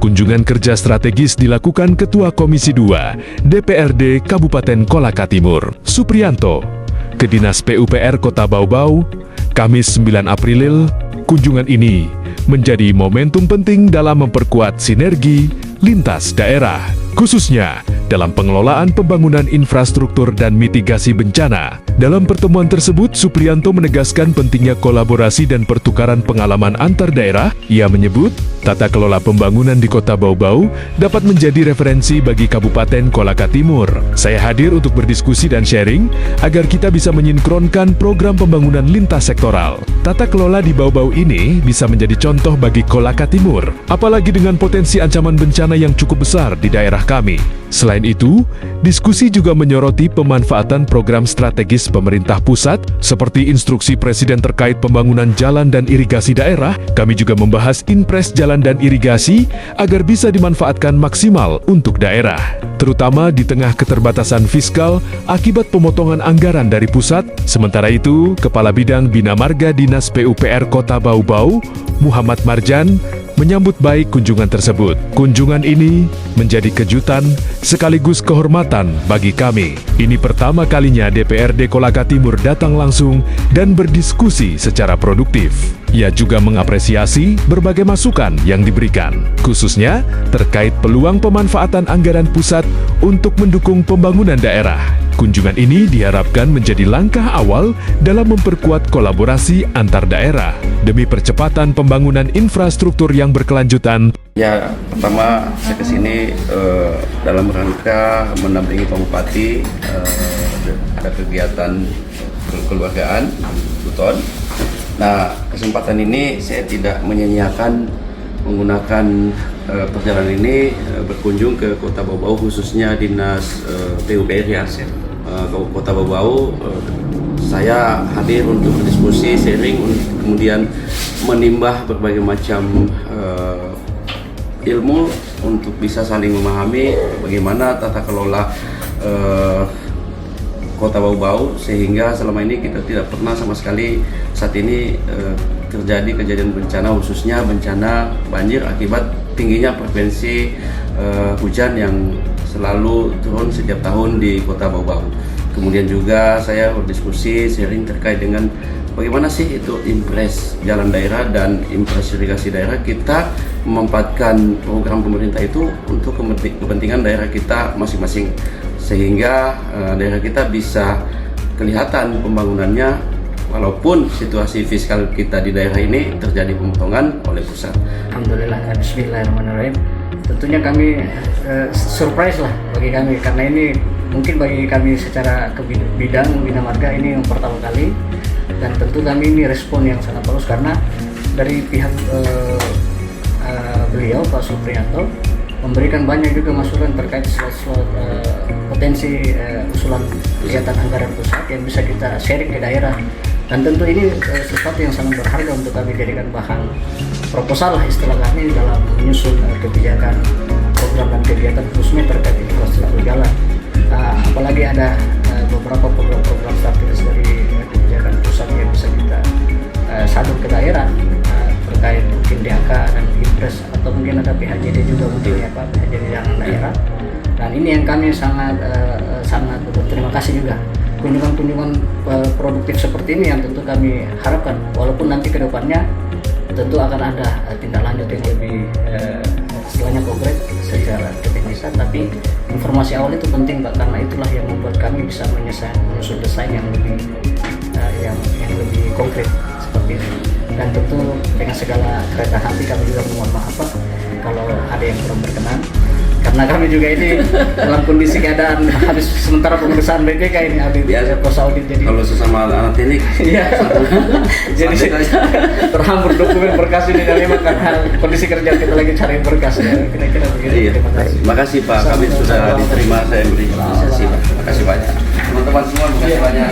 Kunjungan kerja strategis dilakukan Ketua Komisi 2 DPRD Kabupaten Kolaka Timur, Supriyanto, ke Dinas PUPR Kota Bau-Bau, Kamis 9 April. Kunjungan ini menjadi momentum penting dalam memperkuat sinergi lintas daerah, khususnya dalam pengelolaan pembangunan infrastruktur dan mitigasi bencana. Dalam pertemuan tersebut, Supriyanto menegaskan pentingnya kolaborasi dan pertukaran pengalaman antar daerah. Ia menyebut, tata kelola pembangunan di Kota Bau-Bau dapat menjadi referensi bagi Kabupaten Kolaka Timur. Saya hadir untuk berdiskusi dan sharing agar kita bisa menyinkronkan program pembangunan lintas sektoral. Tata kelola di Bau-Bau ini bisa menjadi contoh bagi Kolaka Timur, apalagi dengan potensi ancaman bencana yang cukup besar di daerah kami. Selain itu, diskusi juga menyoroti pemanfaatan program strategis pemerintah pusat seperti instruksi Presiden terkait pembangunan jalan dan irigasi daerah. Kami juga membahas Inpres jalan dan irigasi agar bisa dimanfaatkan maksimal untuk daerah, terutama di tengah keterbatasan fiskal akibat pemotongan anggaran dari pusat. Sementara itu, Kepala Bidang Bina Marga Dinas PUPR Kota Bau-Bau, Muhammad Marjan, menyambut baik kunjungan tersebut. Kunjungan ini menjadi kejutan sekaligus kehormatan bagi kami. Ini pertama kalinya DPRD Kolaka Timur datang langsung dan berdiskusi secara produktif. Ia juga mengapresiasi berbagai masukan yang diberikan, khususnya terkait peluang pemanfaatan anggaran pusat untuk mendukung pembangunan daerah. Kunjungan ini diharapkan menjadi langkah awal dalam memperkuat kolaborasi antar daerah demi percepatan pembangunan infrastruktur yang berkelanjutan. Ya, pertama saya kesini dalam rangka mendampingi Pak Bupati, ada kegiatan kekeluargaan Buton. Nah, kesempatan ini saya tidak menyia-nyiakan menggunakan perjalanan ini berkunjung ke Kota Bau-Bau, khususnya Dinas PUPR ya. Kota Bau-Bau, saya hadir untuk berdiskusi, sharing, kemudian menimbah berbagai macam ilmu untuk bisa saling memahami bagaimana tata kelola Kota Bau-Bau, sehingga selama ini kita tidak pernah sama sekali saat ini terjadi kejadian bencana, khususnya bencana banjir akibat tingginya frekuensi hujan yang selalu turun setiap tahun di Kota Bau-Bau. Kemudian juga saya berdiskusi, sharing terkait dengan bagaimana sih itu Inpres jalan daerah dan Inpres irigasi daerah, kita memanfaatkan program pemerintah itu untuk kepentingan daerah kita masing-masing, sehingga daerah kita bisa kelihatan pembangunannya walaupun situasi fiskal kita di daerah ini terjadi pemotongan oleh pusat. Alhamdulillah, bismillahirrahmanirrahim. Tentunya kami surprise lah bagi kami, karena ini mungkin bagi kami secara bidang Bina Marga ini yang pertama kali, dan tentu kami ini respon yang sangat bagus karena dari pihak beliau Pak Supriyanto memberikan banyak juga masukan terkait potensi usulan kegiatan anggaran pusat yang bisa kita sharing ke daerah, dan tentu ini sesuatu yang sangat berharga untuk kami jadikan bahan proposal lah istilah kami dalam menyusun kebijakan, program dan kegiatan khususnya terkait infrastruktur jalan. Apalagi ada beberapa program-program strategis dari kebijakan pusat yang bisa kita salur ke daerah terkait mungkin DAK dan Inpres, atau mungkin ada PHJD juga mungkin ya Pak, PHJD yang daerah. Dan ini yang kami sangat berterima kasih juga. Kunjungan-kunjungan produktif seperti ini yang tentu kami harapkan, walaupun nanti ke depannya tentu akan ada tindak lanjut yang lebih istilahnya konkret secara keteknisan, tapi informasi awal itu penting Pak, karena itulah yang membuat kami bisa menyusun desain yang lebih konkret seperti ini. Dan tentu dengan segala kerendahan hati kami juga mohon maaf Pak kalau ada yang kurang berkenan, karena kami juga ini dalam kondisi keadaan habis sementara pemeriksaan BPK ini habis pos audit, jadi kalau sesama anak teknik iya jadi terhampur dokumen berkas ini, dan memang karena kondisi kerja kita lagi cari berkas ya, kira-kira begitu. Iya. Terima kasih Pak, kami sudah diterima, saya beri apresiasi Pak. Terima kasih banyak teman-teman semua, terima kasih banyak.